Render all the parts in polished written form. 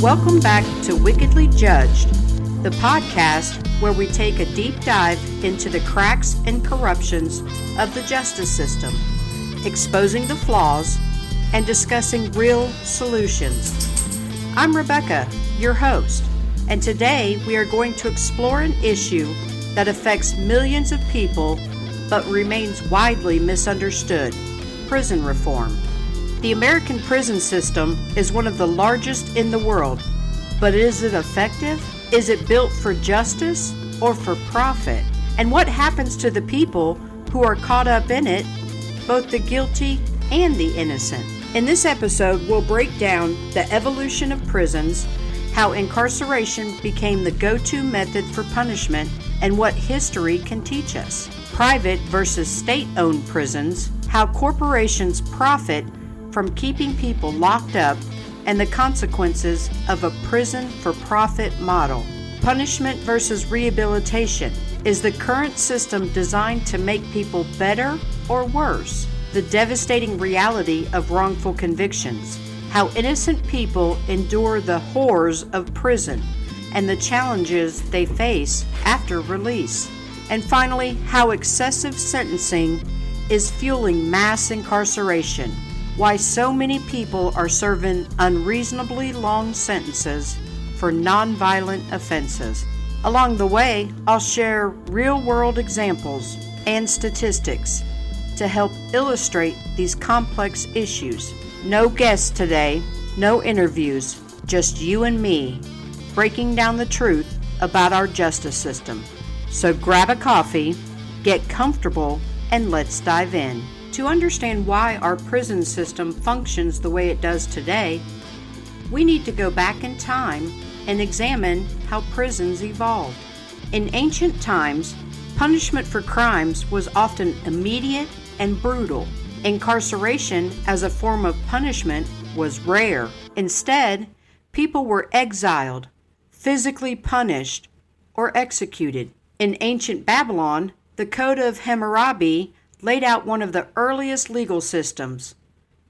Welcome back to Wickedly Judged, the podcast where we take a deep dive into the cracks and corruptions of the justice system, exposing the flaws and discussing real solutions. I'm Rebecca, your host, and today we are going to explore an issue that affects millions of people but remains widely misunderstood: prison reform. The American prison system is one of the largest in the world, but is it effective? Is it built for justice or for profit? And what happens to the people who are caught up in it, both the guilty and the innocent? In this episode, we'll break down the evolution of prisons, how incarceration became the go-to method for punishment, and what history can teach us. Private versus state-owned prisons, how corporations profit from keeping people locked up, and the consequences of a prison-for-profit model. Punishment versus rehabilitation. Is the current system designed to make people better or worse? The devastating reality of wrongful convictions. How innocent people endure the horrors of prison and the challenges they face after release. And finally, how excessive sentencing is fueling mass incarceration. Why so many people are serving unreasonably long sentences for nonviolent offenses. Along the way, I'll share real-world examples and statistics to help illustrate these complex issues. No guests today, no interviews, just you and me, breaking down the truth about our justice system. So grab a coffee, get comfortable, and let's dive in. To understand why our prison system functions the way it does today, we need to go back in time and examine how prisons evolved. In ancient times, punishment for crimes was often immediate and brutal. Incarceration as a form of punishment was rare. Instead, people were exiled, physically punished, or executed. In ancient Babylon, the Code of Hammurabi laid out one of the earliest legal systems,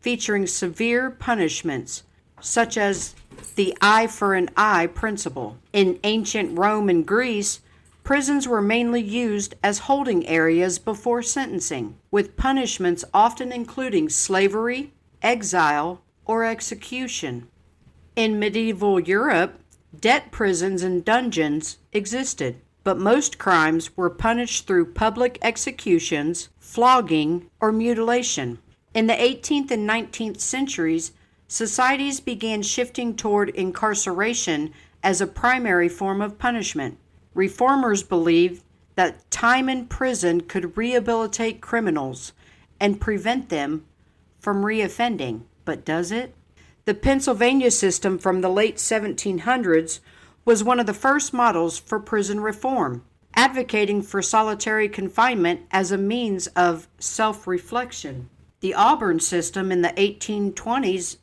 featuring severe punishments, such as the eye for an eye principle. In ancient Rome and Greece, prisons were mainly used as holding areas before sentencing, with punishments often including slavery, exile, or execution. In medieval Europe, debt prisons and dungeons existed, but most crimes were punished through public executions, flogging, or mutilation. In the 18th and 19th centuries, societies began shifting toward incarceration as a primary form of punishment. Reformers believed that time in prison could rehabilitate criminals and prevent them from reoffending. But does it? The Pennsylvania system from the late 1700s was one of the first models for prison reform, advocating for solitary confinement as a means of self-reflection. The Auburn system in the 1820s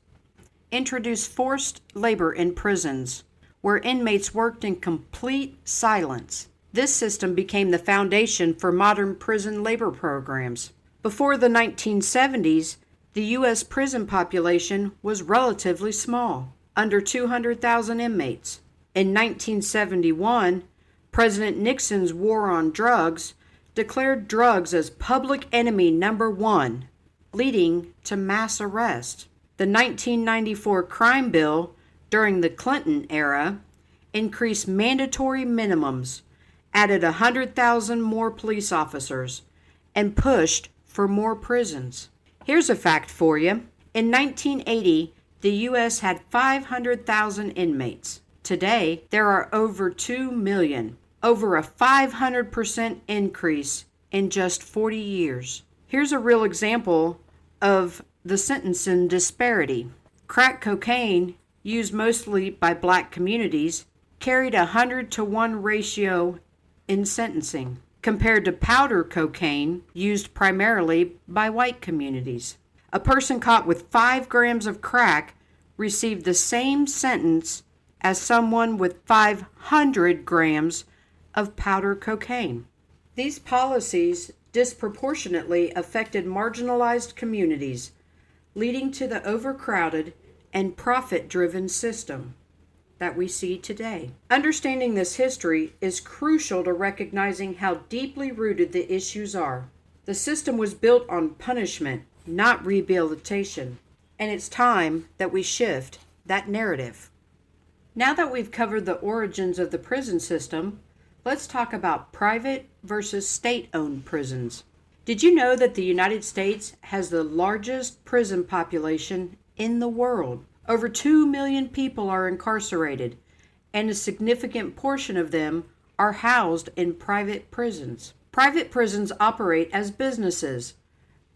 introduced forced labor in prisons, where inmates worked in complete silence. This system became the foundation for modern prison labor programs. Before the 1970s, the U.S. prison population was relatively small, under 200,000 inmates. In 1971, President Nixon's war on drugs declared drugs as public enemy number one, leading to mass arrest. The 1994 crime bill during the Clinton era increased mandatory minimums, added 100,000 more police officers, and pushed for more prisons. Here's a fact for you. In 1980, the U.S. had 500,000 inmates. Today, there are over 2 million, over a 500% increase in just 40 years. Here's a real example of the sentencing disparity. Crack cocaine, used mostly by black communities, carried a 100-to-1 ratio in sentencing, compared to powder cocaine, used primarily by white communities. A person caught with 5 grams of crack received the same sentence as someone with 500 grams of powder cocaine. These policies disproportionately affected marginalized communities, leading to the overcrowded and profit-driven system. that we see today. Understanding this history is crucial to recognizing how deeply rooted the issues are. The system was built on punishment, not rehabilitation, and it's time that we shift that narrative. Now that we've covered the origins of the prison system, let's talk about private versus state-owned prisons. Did you know that the United States has the largest prison population in the world? Over 2 million people are incarcerated, and a significant portion of them are housed in private prisons. Private prisons operate as businesses,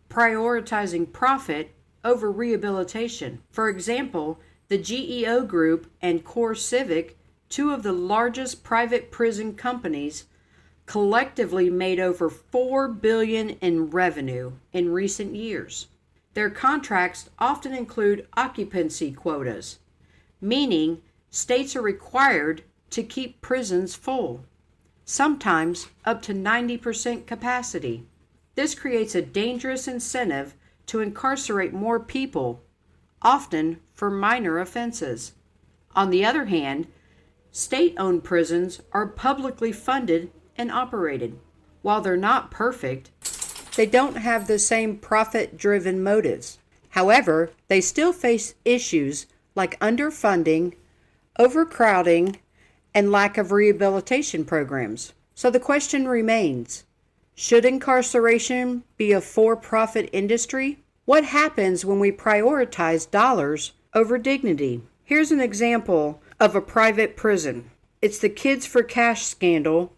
prioritizing profit over rehabilitation. For example, the GEO Group and Core Civic, two of the largest private prison companies, collectively made over $4 billion in revenue in recent years. Their contracts often include occupancy quotas, meaning states are required to keep prisons full, sometimes up to 90% capacity. This creates a dangerous incentive to incarcerate more people, often for minor offenses. On the other hand, state-owned prisons are publicly funded and operated. While they're not perfect, they don't have the same profit-driven motives. However, they still face issues like underfunding, overcrowding, and lack of rehabilitation programs. So the question remains, should incarceration be a for-profit industry? What happens when we prioritize dollars over dignity? Here's an example of a private prison. It's the Kids for Cash scandal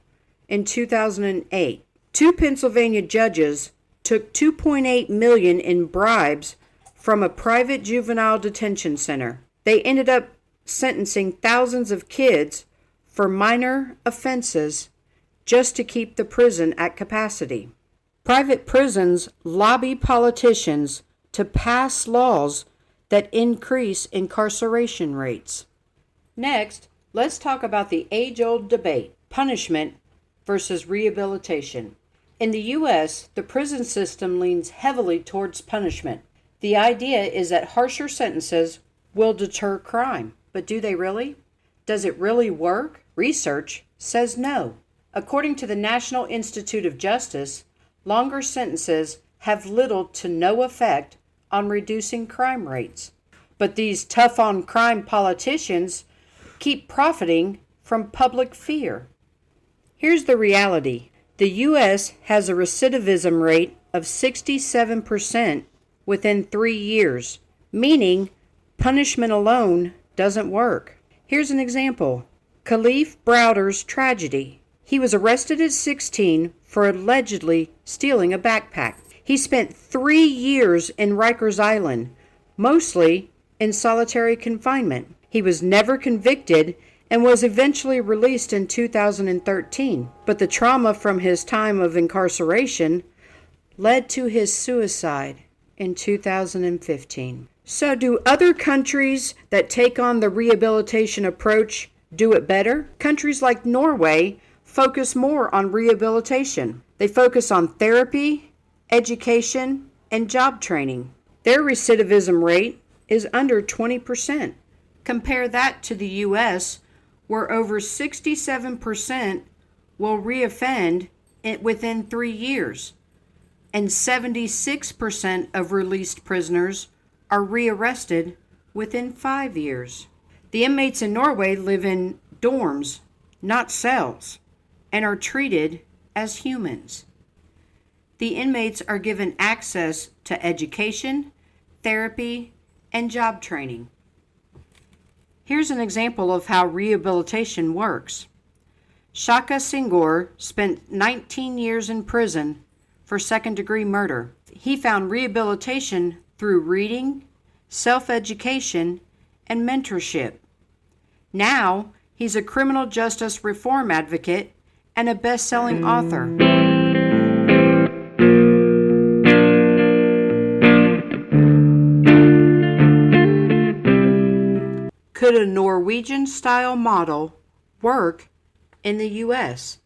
in 2008. Two Pennsylvania judges took $2.8 million in bribes from a private juvenile detention center. They ended up sentencing thousands of kids for minor offenses just to keep the prison at capacity. Private prisons lobby politicians to pass laws that increase incarceration rates. Next, let's talk about the age-old debate, punishment versus rehabilitation. In the U.S., the prison system leans heavily towards punishment. The idea is that harsher sentences will deter crime. But do they really? Does it really work? Research says no. According to the National Institute of Justice, longer sentences have little to no effect on reducing crime rates. But these tough-on-crime politicians keep profiting from public fear. Here's the reality. The U.S. has a recidivism rate of 67% within 3 years, meaning punishment alone doesn't work. Here's an example. Khalif Browder's tragedy. He was arrested at 16 for allegedly stealing a backpack. He spent 3 years in Rikers Island, mostly in solitary confinement. He was never convicted and was eventually released in 2013. But the trauma from his time of incarceration led to his suicide in 2015. So do other countries that take on the rehabilitation approach do it better? Countries like Norway focus more on rehabilitation. They focus on therapy, education, and job training. Their recidivism rate is under 20%. Compare that to the U.S., where over 67% will reoffend within 3 years, and 76% of released prisoners are rearrested within 5 years. The inmates in Norway live in dorms, not cells, and are treated as humans. The inmates are given access to education, therapy, and job training. Here's an example of how rehabilitation works. Shaka Senghor spent 19 years in prison for second-degree murder. He found rehabilitation through reading, self-education, and mentorship. Now, he's a criminal justice reform advocate and a best-selling author. Could a Norwegian-style model work in the U.S.?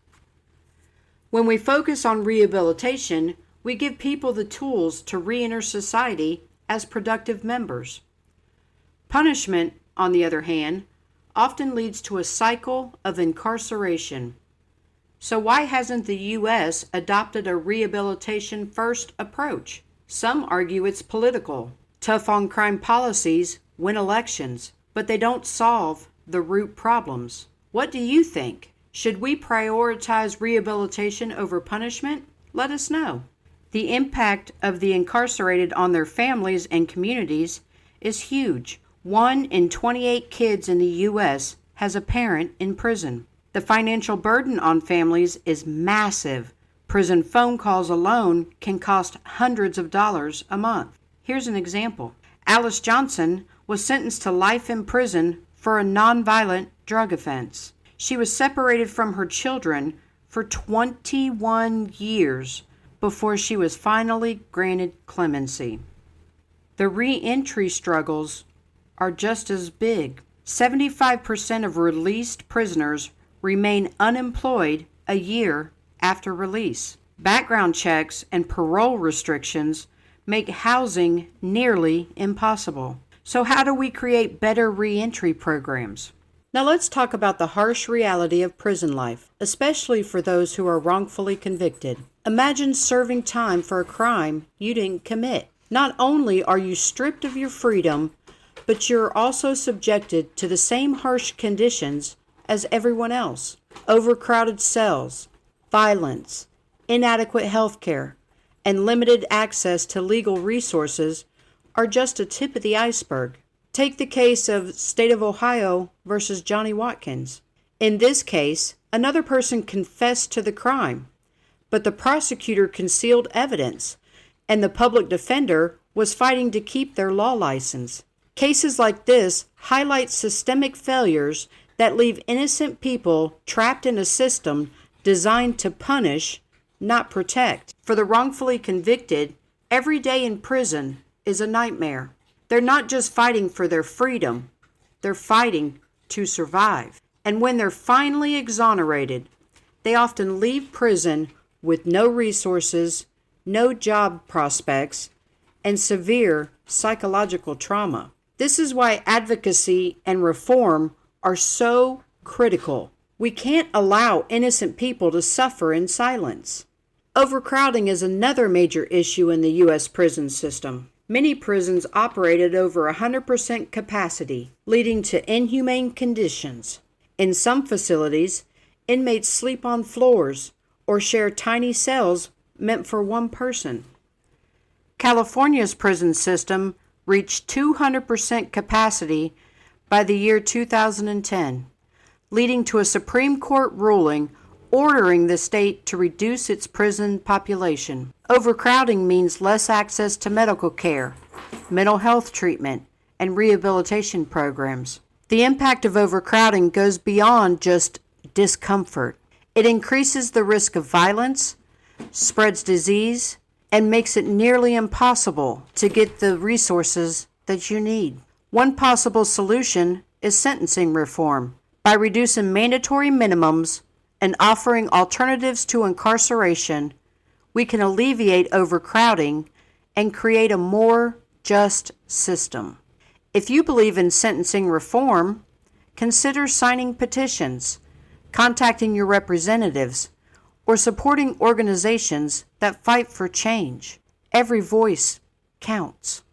When we focus on rehabilitation, we give people the tools to re-enter society as productive members. Punishment, on the other hand, often leads to a cycle of incarceration. So why hasn't the U.S. adopted a rehabilitation first approach? Some argue it's political. Tough on crime policies win elections, but they don't solve the root problems. What do you think? Should we prioritize rehabilitation over punishment? Let us know. The impact of the incarcerated on their families and communities is huge. 1 in 28 kids in the U.S. has a parent in prison. The financial burden on families is massive. Prison phone calls alone can cost hundreds of dollars a month. Here's an example. Alice Johnson was sentenced to life in prison for a nonviolent drug offense. She was separated from her children for 21 years before she was finally granted clemency. The re-entry struggles are just as big. 75% of released prisoners remain unemployed a year after release. Background checks and parole restrictions make housing nearly impossible. So how do we create better re-entry programs? Now let's talk about the harsh reality of prison life, especially for those who are wrongfully convicted. Imagine serving time for a crime you didn't commit. Not only are you stripped of your freedom, but you're also subjected to the same harsh conditions as everyone else. Overcrowded cells, violence, inadequate health care, and limited access to legal resources are just a tip of the iceberg. Take the case of State of Ohio versus Johnny Watkins. In this case, another person confessed to the crime, but the prosecutor concealed evidence, and the public defender was fighting to keep their law license. Cases like this highlight systemic failures that leave innocent people trapped in a system designed to punish, not protect. For the wrongfully convicted, every day in prison is a nightmare. They're not just fighting for their freedom, they're fighting to survive. And when they're finally exonerated, they often leave prison with no resources, no job prospects, and severe psychological trauma. This is why advocacy and reform are so critical. We can't allow innocent people to suffer in silence. Overcrowding is another major issue in the U.S. prison system. Many prisons operate at over 100% capacity, leading to inhumane conditions. In some facilities, inmates sleep on floors or share tiny cells meant for one person. California's prison system reached 200% capacity by the year 2010, leading to a Supreme Court ruling ordering the state to reduce its prison population. Overcrowding means less access to medical care, mental health treatment, and rehabilitation programs. The impact of overcrowding goes beyond just discomfort. It increases the risk of violence, spreads disease, and makes it nearly impossible to get the resources that you need. One possible solution is sentencing reform. By reducing mandatory minimums and offering alternatives to incarceration, we can alleviate overcrowding and create a more just system. If you believe in sentencing reform, consider signing petitions, contacting your representatives, or supporting organizations that fight for change. Every voice counts.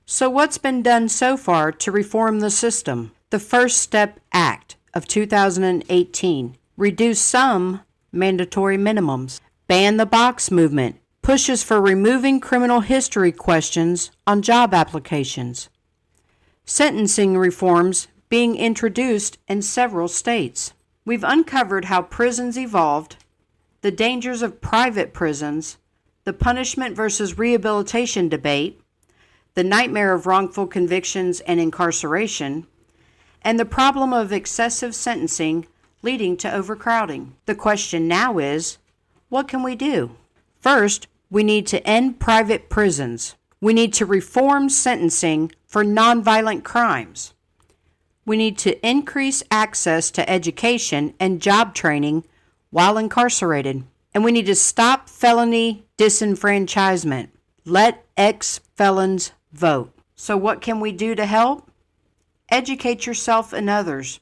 So what's been done so far to reform the system? The First Step Act of 2018 reduced some mandatory minimums. Ban the box movement pushes for removing criminal history questions on job applications. Sentencing reforms being introduced in several states. We've uncovered how prisons evolved, the dangers of private prisons, the punishment versus rehabilitation debate, the nightmare of wrongful convictions and incarceration, and the problem of excessive sentencing leading to overcrowding. The question now is, what can we do? First, we need to end private prisons. We need to reform sentencing for nonviolent crimes. We need to increase access to education and job training while incarcerated. And we need to stop felony disenfranchisement. Let ex-felons vote. So what can we do to help? Educate yourself and others.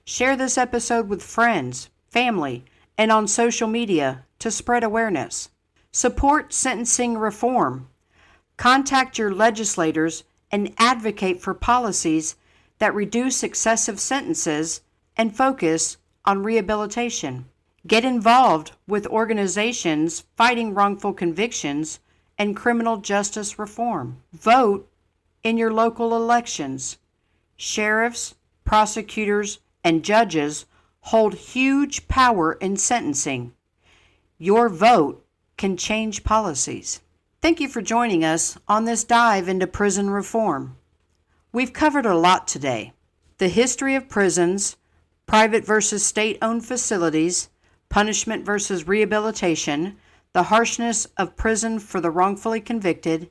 Share this episode with friends, family, and on social media to spread awareness. Support sentencing reform. Contact your legislators and advocate for policies that reduce excessive sentences and focus on rehabilitation. Get involved with organizations fighting wrongful convictions and criminal justice reform. Vote in your local elections. Sheriffs, prosecutors, and judges hold huge power in sentencing. Your vote can change policies. Thank you for joining us on this dive into prison reform. We've covered a lot today. The history of prisons, private versus state-owned facilities, punishment versus rehabilitation, the harshness of prison for the wrongfully convicted,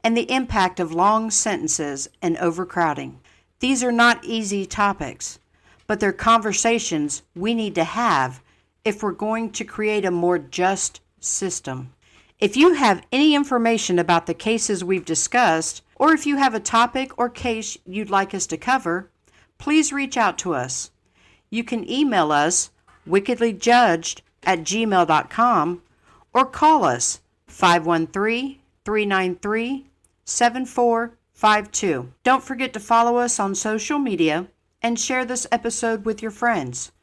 and the impact of long sentences and overcrowding. These are not easy topics, but they're conversations we need to have if we're going to create a more just system. If you have any information about the cases we've discussed, or if you have a topic or case you'd like us to cover, please reach out to us. You can email us wickedlyjudged@gmail.com or call us 513-393-7452. Don't forget to follow us on social media and share this episode with your friends.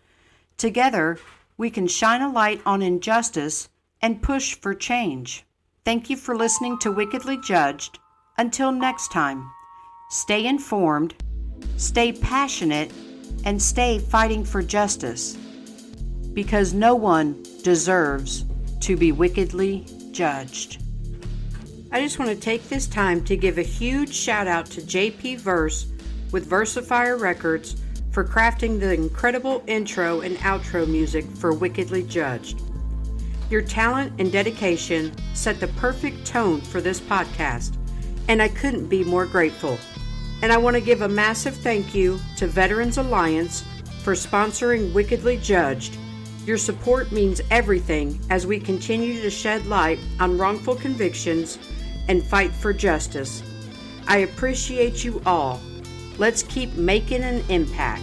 Together, we can shine a light on injustice and push for change. Thank you for listening to Wickedly Judged. Until next time, stay informed, stay passionate, and stay fighting for justice, because no one deserves to be wickedly judged. I just want to take this time to give a huge shout out to JP Verse with Versifier Records for crafting the incredible intro and outro music for Wickedly Judged. Your talent and dedication set the perfect tone for this podcast, and I couldn't be more grateful. And I want to give a massive thank you to Veterans Alliance for sponsoring Wickedly Judged. Your support means everything as we continue to shed light on wrongful convictions and fight for justice. I appreciate you all. Let's keep making an impact.